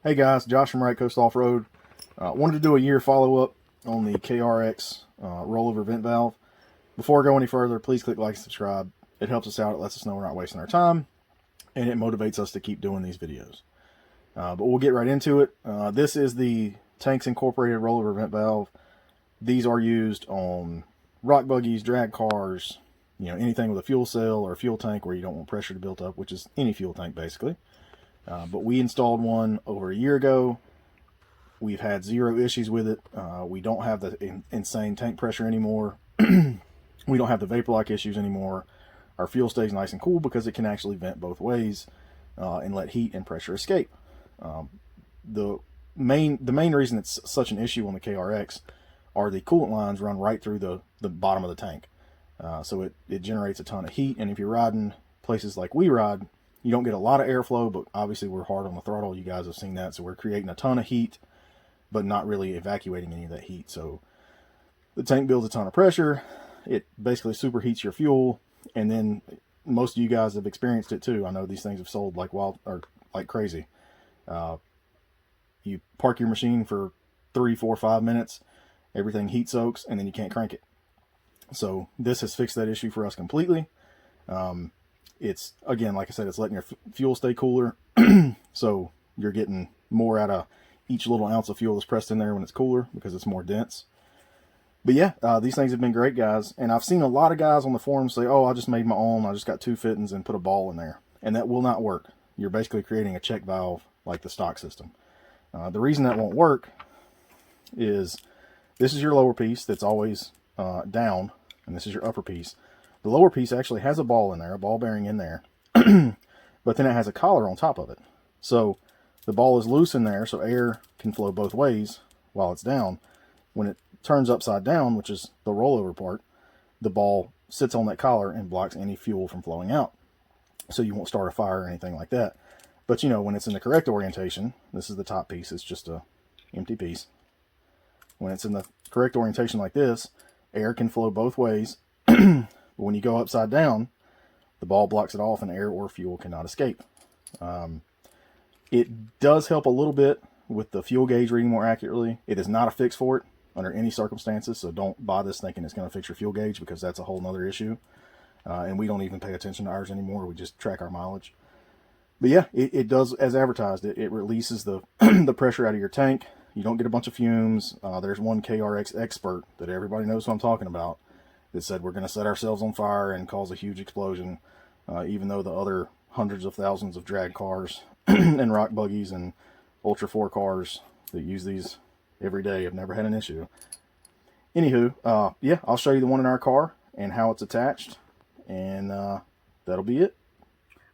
Hey guys, Josh from Right Coast Off-Road. Wanted to do a year follow-up on the KRX rollover vent valve. Before I go any further, please click like and subscribe. It helps us out, it lets us know we're not wasting our time, and it motivates us to keep doing these videos. But we'll get right into it. This is the Tanks Incorporated rollover vent valve. These are used on rock buggies, drag cars, anything with a fuel cell or a fuel tank where you don't want pressure to build up, which is any fuel tank basically. But we installed one over a year ago. We've had zero issues with it. We don't have the insane tank pressure anymore. We don't have the vapor lock issues anymore. Our fuel stays nice and cool because it can actually vent both ways and let heat and pressure escape. The main reason it's such an issue on the KRX are the coolant lines run right through the bottom of the tank. So it generates a ton of heat, and if you're riding places like we ride, you don't get a lot of airflow, but obviously we're hard on the throttle. You guys have seen that. So we're creating a ton of heat, but not really evacuating any of that heat. So the tank builds a ton of pressure. It basically superheats your fuel. And then most of you guys have experienced it too. I know these things have sold like wild or like crazy. You park your machine for 3, 4, 5 minutes, everything heat soaks, and then you can't crank it. So this has fixed that issue for us completely. It's, again, like I said, it's letting your fuel stay cooler. So you're getting more out of each little ounce of fuel that's pressed in there when it's cooler because it's more dense. But yeah, these things have been great, guys. And I've seen a lot of guys on the forums say, oh, I just made my own. I just got 2 fittings and put a ball in there. And that will not work. You're basically creating a check valve like the stock system. The reason that won't work is this is your lower piece that's always down, and this is your upper piece. The lower piece actually has a ball in there, a ball bearing in there, but then it has a collar on top of it. So the ball is loose in there, so air can flow both ways while it's down. When it turns upside down, which is the rollover part, the ball sits on that collar and blocks any fuel from flowing out. So you won't start a fire or anything like that. But when it's in the correct orientation, this is the top piece, it's just a empty piece. When it's in the correct orientation like this, air can flow both ways. But when you go upside down, the ball blocks it off and air or fuel cannot escape. It does help a little bit with the fuel gauge reading more accurately. It is not a fix for it under any circumstances, so don't buy this thinking it's going to fix your fuel gauge, because that's a whole nother issue. And we don't even pay attention to ours anymore. We just track our mileage. But yeah, it does as advertised. It releases the the pressure out of your tank. You don't get a bunch of fumes. There's one KRX expert that everybody knows who I'm talking about that said we're going to set ourselves on fire and cause a huge explosion, even though the other hundreds of thousands of drag cars and rock buggies and Ultra 4 cars that use these every day have never had an issue. Anywho, yeah, I'll show you the one in our car and how it's attached, and that'll be it.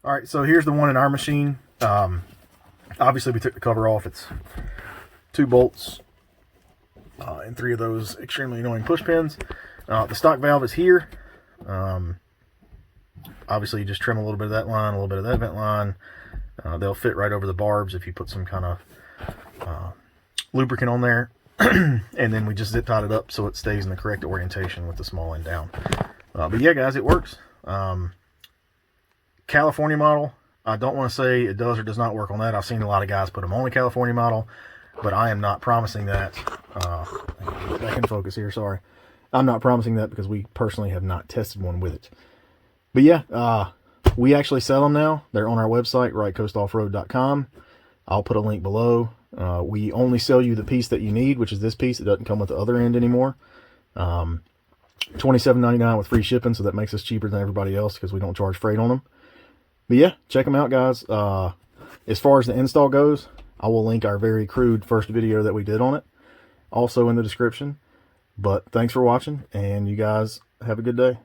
All right, so here's the one in our machine. Obviously, we took the cover off. It's 2 bolts and 3 of those extremely annoying push pins. The stock valve is here. Obviously, you just trim a little bit of that line, a little bit of that vent line. They'll fit right over the barbs if you put some kind of lubricant on there. And then we just zip tied it up so it stays in the correct orientation with the small end down. But yeah, guys, it works. California model, I don't want to say it does or does not work on that. I've seen a lot of guys put them on the California model, but I am not promising that. Back in focus here, sorry. I'm not promising that because we personally have not tested one with it. But yeah, we actually sell them now. They're on our website, rightcoastoffroad.com. I'll put a link below. We only sell you the piece that you need, which is this piece. It doesn't come with the other end anymore. $27.99 with free shipping, so that makes us cheaper than everybody else because we don't charge freight on them. But yeah, check them out, guys. As far as the install goes, I will link our very crude first video that we did on it also in the description. But thanks for watching, and you guys have a good day.